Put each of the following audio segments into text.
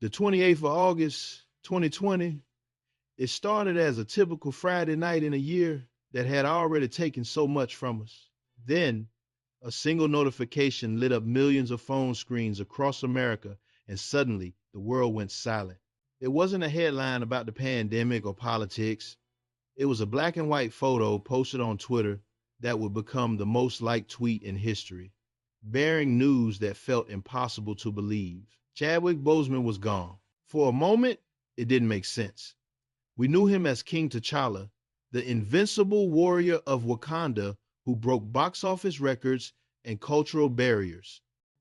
The 28th of August, 2020, it started as a typical Friday night in a year that had already taken so much from us. Then, a single notification lit up millions of phone screens across America, and suddenly the world went silent. It wasn't a headline about the pandemic or politics. It was a black and white photo posted on Twitter that would become the most liked tweet in history, bearing news that felt impossible to believe. Chadwick Boseman was gone. For a moment, it didn't make sense. We knew him as King T'Challa, the invincible warrior of Wakanda who broke box office records and cultural barriers.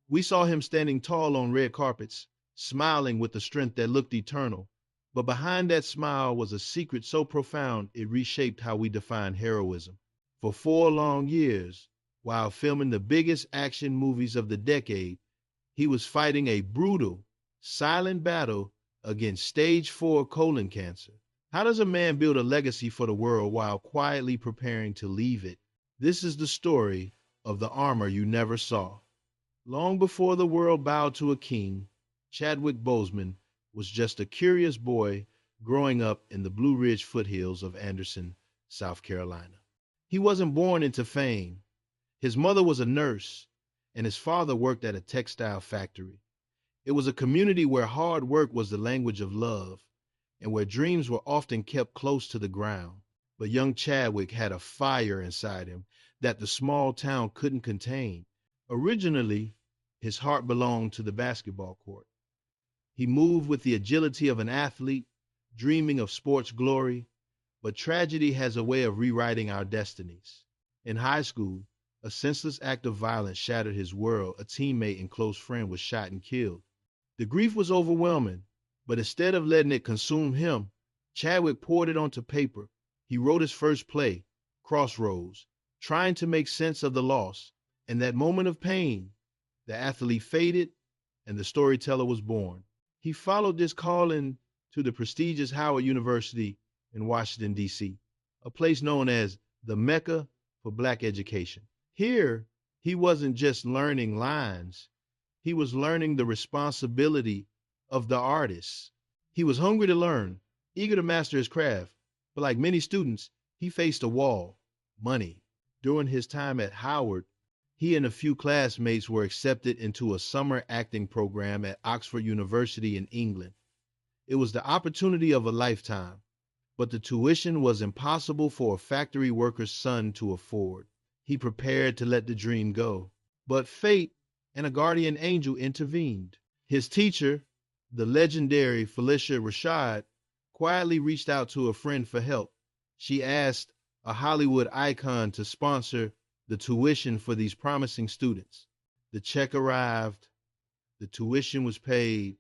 We saw him standing tall on red carpets, smiling with a strength that looked eternal. But behind that smile was a secret so profound it reshaped how we define heroism. For 4 long years, while filming the biggest action movies of the decade, he was fighting a brutal, silent battle against stage 4 colon cancer. How does a man build a legacy for the world while quietly preparing to leave it? This is the story of the armor you never saw. Long before the world bowed to a king, Chadwick Boseman was just a curious boy growing up in the Blue Ridge foothills of Anderson, South Carolina. He wasn't born into fame. His mother was a nurse, and his father worked at a textile factory. It was a community where hard work was the language of love, and where dreams were often kept close to the ground. But young Chadwick had a fire inside him that the small town couldn't contain. Originally, his heart belonged to the basketball court. He moved with the agility of an athlete, dreaming of sports glory, but tragedy has a way of rewriting our destinies. In high school, a senseless act of violence shattered his world. A teammate and close friend was shot and killed. The grief was overwhelming, but instead of letting it consume him, Chadwick poured it onto paper. He wrote his first play, Crossroads, trying to make sense of the loss. In that moment of pain, the athlete faded and the storyteller was born. He followed this calling to the prestigious Howard University in Washington, D.C., a place known as the Mecca for Black education. Here, he wasn't just learning lines, he was learning the responsibility of the artist. He was hungry to learn, eager to master his craft, but like many students, he faced a wall: money. During his time at Howard, he and a few classmates were accepted into a summer acting program at Oxford University in England. It was the opportunity of a lifetime, but the tuition was impossible for a factory worker's son to afford. He prepared to let the dream go, but fate and a guardian angel intervened. His teacher, the legendary Felicia Rashad, quietly reached out to a friend for help. She asked a Hollywood icon to sponsor the tuition for these promising students. The check arrived, the tuition was paid,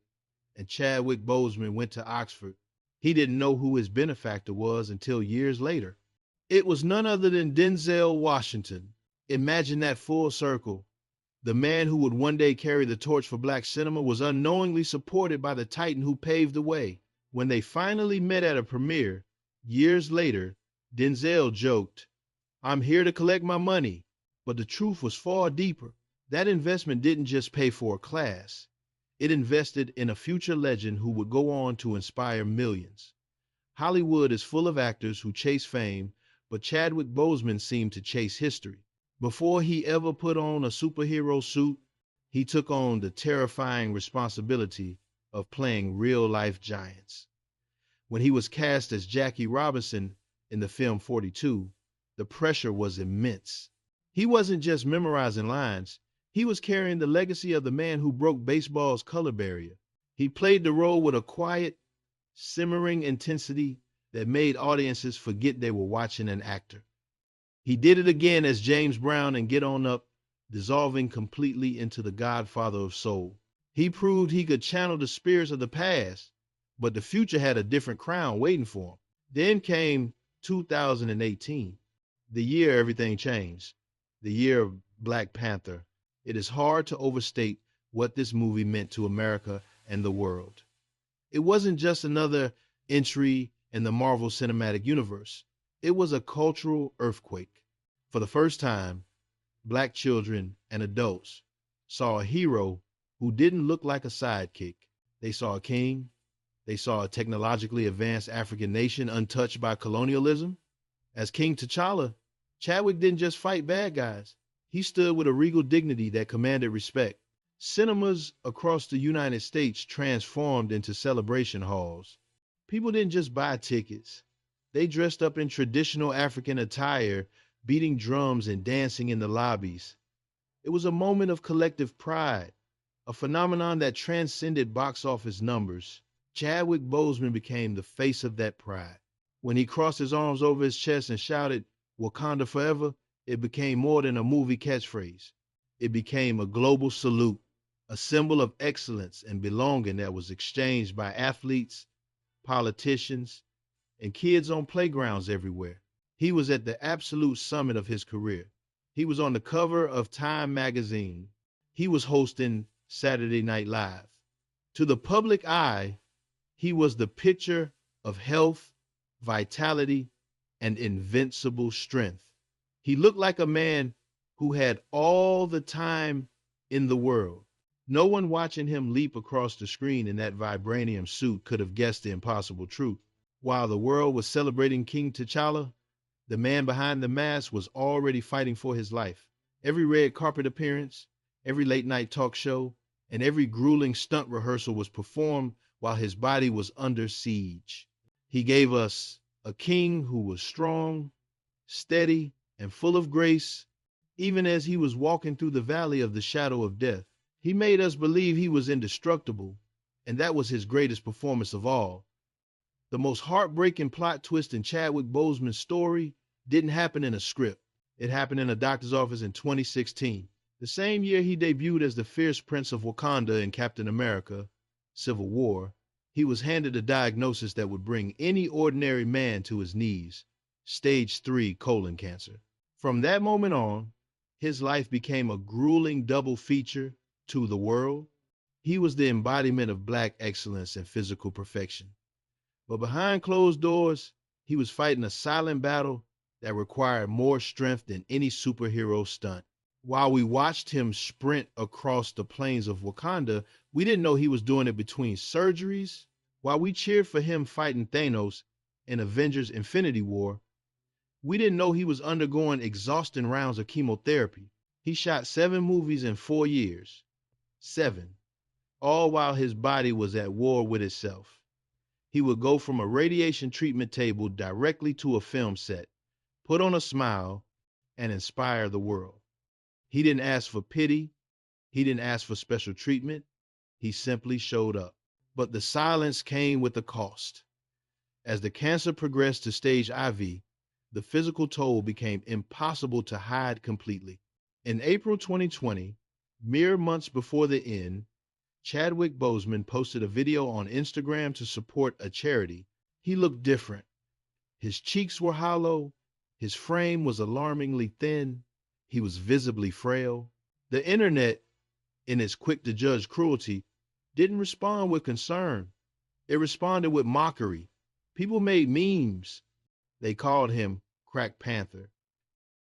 and Chadwick Boseman went to Oxford. He didn't know who his benefactor was until years later. It was none other than Denzel Washington. Imagine that full circle. The man who would one day carry the torch for black cinema was unknowingly supported by the titan who paved the way. When they finally met at a premiere, years later, Denzel joked, "I'm here to collect my money." But the truth was far deeper. That investment didn't just pay for a class. It invested in a future legend who would go on to inspire millions. Hollywood is full of actors who chase fame, but Chadwick Boseman seemed to chase history. Before he ever put on a superhero suit, he took on the terrifying responsibility of playing real-life giants. When he was cast as Jackie Robinson in the film 42, the pressure was immense. He wasn't just memorizing lines, he was carrying the legacy of the man who broke baseball's color barrier. He played the role with a quiet, simmering intensity that made audiences forget they were watching an actor. He did it again as James Brown in Get On Up, dissolving completely into the godfather of soul. He proved he could channel the spirits of the past, but the future had a different crown waiting for him. Then came 2018, the year everything changed, the year of Black Panther. It is hard to overstate what this movie meant to America and the world. It wasn't just another entry in the Marvel Cinematic Universe. It was a cultural earthquake. For the first time, black children and adults saw a hero who didn't look like a sidekick. They saw a king. They saw a technologically advanced African nation untouched by colonialism. As King T'Challa, Chadwick didn't just fight bad guys. He stood with a regal dignity that commanded respect. Cinemas across the United States transformed into celebration halls. People didn't just buy tickets. They dressed up in traditional African attire, beating drums and dancing in the lobbies. It was a moment of collective pride, a phenomenon that transcended box office numbers. Chadwick Boseman became the face of that pride. When he crossed his arms over his chest and shouted, "Wakanda forever," it became more than a movie catchphrase. It became a global salute, a symbol of excellence and belonging that was exchanged by athletes, politicians, and kids on playgrounds everywhere. He was at the absolute summit of his career. He was on the cover of Time magazine. He was hosting Saturday Night Live. To the public eye, he was the picture of health, vitality, and invincible strength. He looked like a man who had all the time in the world. No one watching him leap across the screen in that vibranium suit could have guessed the impossible truth. While the world was celebrating King T'Challa, the man behind the mask was already fighting for his life. Every red carpet appearance, every late night talk show, and every grueling stunt rehearsal was performed while his body was under siege. He gave us a king who was strong, steady, and full of grace, even as he was walking through the valley of the shadow of death. He made us believe he was indestructible, and that was his greatest performance of all. The most heartbreaking plot twist in Chadwick Boseman's story didn't happen in a script. It happened in a doctor's office in 2016, the same year he debuted as the fierce prince of Wakanda in Captain America: Civil War. He was handed a diagnosis that would bring any ordinary man to his knees: stage 3 colon cancer. From that moment on, his life became a grueling double feature to the world. He was the embodiment of Black excellence and physical perfection. But behind closed doors, he was fighting a silent battle that required more strength than any superhero stunt. While we watched him sprint across the plains of Wakanda, we didn't know he was doing it between surgeries. While we cheered for him fighting Thanos in Avengers Infinity War, we didn't know he was undergoing exhausting rounds of chemotherapy. He shot 7 movies in 4 years. 7. All while his body was at war with itself. He would go from a radiation treatment table directly to a film set, put on a smile, and inspire the world. He didn't ask for pity. He didn't ask for special treatment. He simply showed up. But the silence came with a cost. As the cancer progressed to stage IV, the physical toll became impossible to hide completely. In April 2020, mere months before the end, Chadwick Boseman posted a video on Instagram to support a charity. He looked different. His cheeks were hollow. His frame was alarmingly thin. He was visibly frail. The internet, in its quick to judge cruelty, didn't respond with concern. It responded with mockery. People made memes. They called him Black Panther.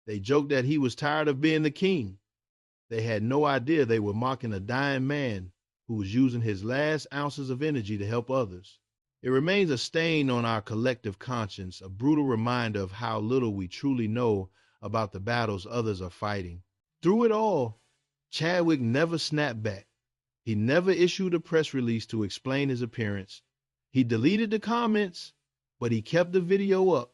They joked that he was tired of being the king. They had no idea they were mocking a dying man who was using his last ounces of energy to help others. It remains a stain on our collective conscience, a brutal reminder of how little we truly know about the battles others are fighting. Through it all, Chadwick never snapped back. He never issued a press release to explain his appearance. He deleted the comments, but he kept the video up.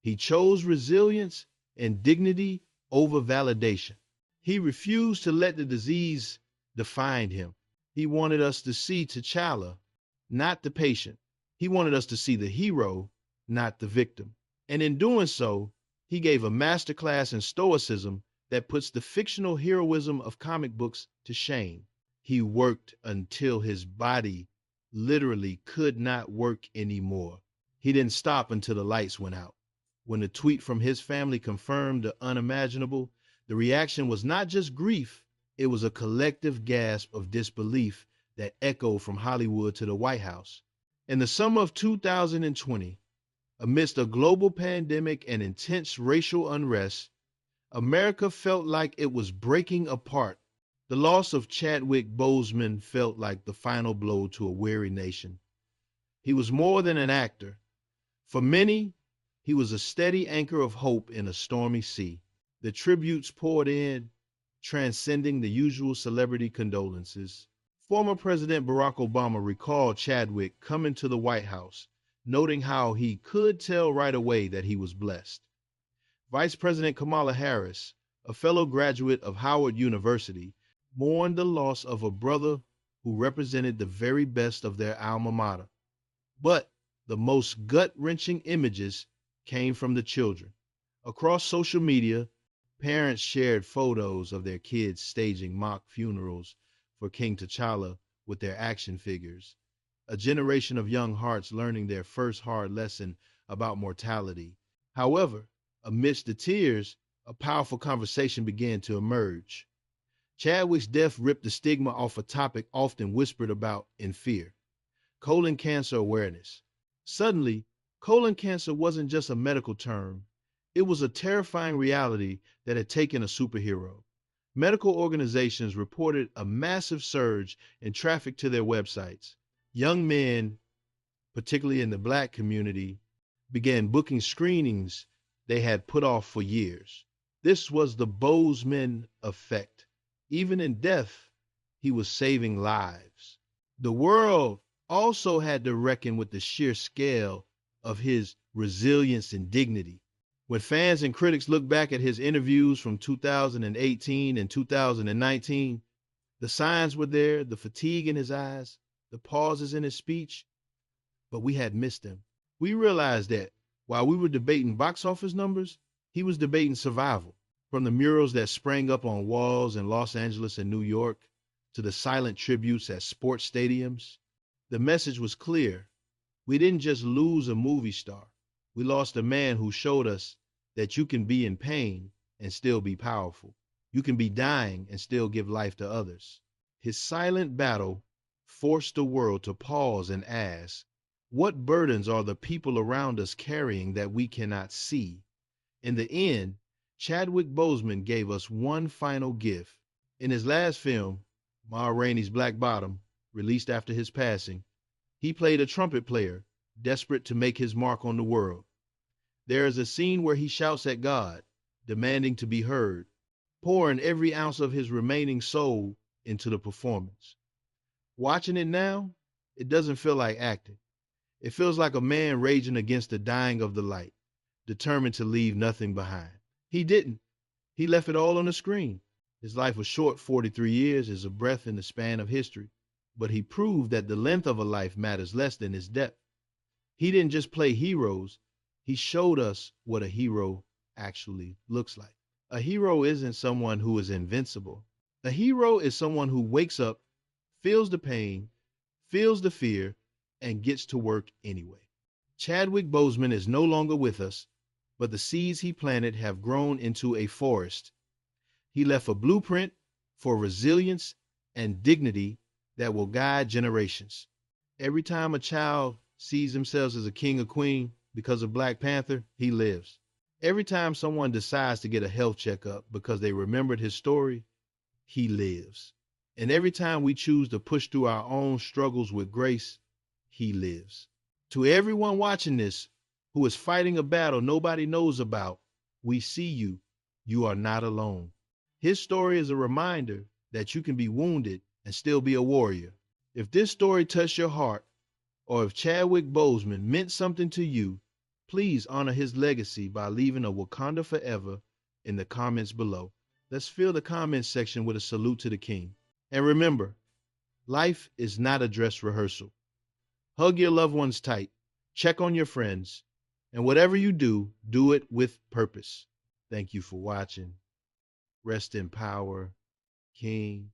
He chose resilience and dignity over validation. He refused to let the disease define him. He wanted us to see T'Challa, not the patient. He wanted us to see the hero, not the victim. And in doing so, he gave a masterclass in stoicism that puts the fictional heroism of comic books to shame. He worked until his body literally could not work anymore. He didn't stop until the lights went out. When the tweet from his family confirmed the unimaginable, the reaction was not just grief, it was a collective gasp of disbelief that echoed from Hollywood to the White House. In the summer of 2020, amidst a global pandemic and intense racial unrest, America felt like it was breaking apart. The loss of Chadwick Boseman felt like the final blow to a weary nation. He was more than an actor. For many, he was a steady anchor of hope in a stormy sea. The tributes poured in, transcending the usual celebrity condolences. Former President Barack Obama recalled Chadwick coming to the White House, noting how he could tell right away that he was blessed. Vice President Kamala Harris, a fellow graduate of Howard University, mourned the loss of a brother who represented the very best of their alma mater. But the most gut-wrenching images came from the children. Across social media, parents shared photos of their kids staging mock funerals for King T'Challa with their action figures, a generation of young hearts learning their first hard lesson about mortality. However, amidst the tears, a powerful conversation began to emerge. Chadwick's death ripped the stigma off a topic often whispered about in fear: colon cancer awareness. Suddenly, colon cancer wasn't just a medical term, it was a terrifying reality that had taken a superhero. Medical organizations reported a massive surge in traffic to their websites. Young men, particularly in the Black community, began booking screenings they had put off for years. This was the Boseman effect. Even in death, he was saving lives. The world also had to reckon with the sheer scale of his resilience and dignity. When fans and critics look back at his interviews from 2018 and 2019, the signs were there, the fatigue in his eyes, the pauses in his speech, but we had missed him. We realized that while we were debating box office numbers, he was debating survival. From the murals that sprang up on walls in Los Angeles and New York to the silent tributes at sports stadiums, the message was clear. We didn't just lose a movie star. We lost a man who showed us that you can be in pain and still be powerful. You can be dying and still give life to others. His silent battle forced the world to pause and ask, what burdens are the people around us carrying that we cannot see? In the end, Chadwick Boseman gave us one final gift. In his last film, Ma Rainey's Black Bottom, released after his passing, he played a trumpet player, desperate to make his mark on the world. There is a scene where he shouts at God, demanding to be heard, pouring every ounce of his remaining soul into the performance. Watching it now, it doesn't feel like acting. It feels like a man raging against the dying of the light, determined to leave nothing behind. He didn't. He left it all on the screen. His life was short, 43 years is a breath in the span of history, but he proved that the length of a life matters less than its depth. He didn't just play heroes, he showed us what a hero actually looks like. A hero isn't someone who is invincible. A hero is someone who wakes up, feels the pain, feels the fear, and gets to work anyway. Chadwick Boseman is no longer with us, but the seeds he planted have grown into a forest. He left a blueprint for resilience and dignity that will guide generations. Every time a child sees themselves as a king or queen because of Black Panther, he lives. Every time someone decides to get a health checkup because they remembered his story, he lives. And every time we choose to push through our own struggles with grace, he lives. To everyone watching this who is fighting a battle nobody knows about, we see you. You are not alone. His story is a reminder that you can be wounded and still be a warrior. If this story touched your heart, or if Chadwick Boseman meant something to you, please honor his legacy by leaving a Wakanda Forever in the comments below. Let's fill the comments section with a salute to the king. And remember, life is not a dress rehearsal. Hug your loved ones tight, check on your friends, and whatever you do, do it with purpose. Thank you for watching. Rest in power, King.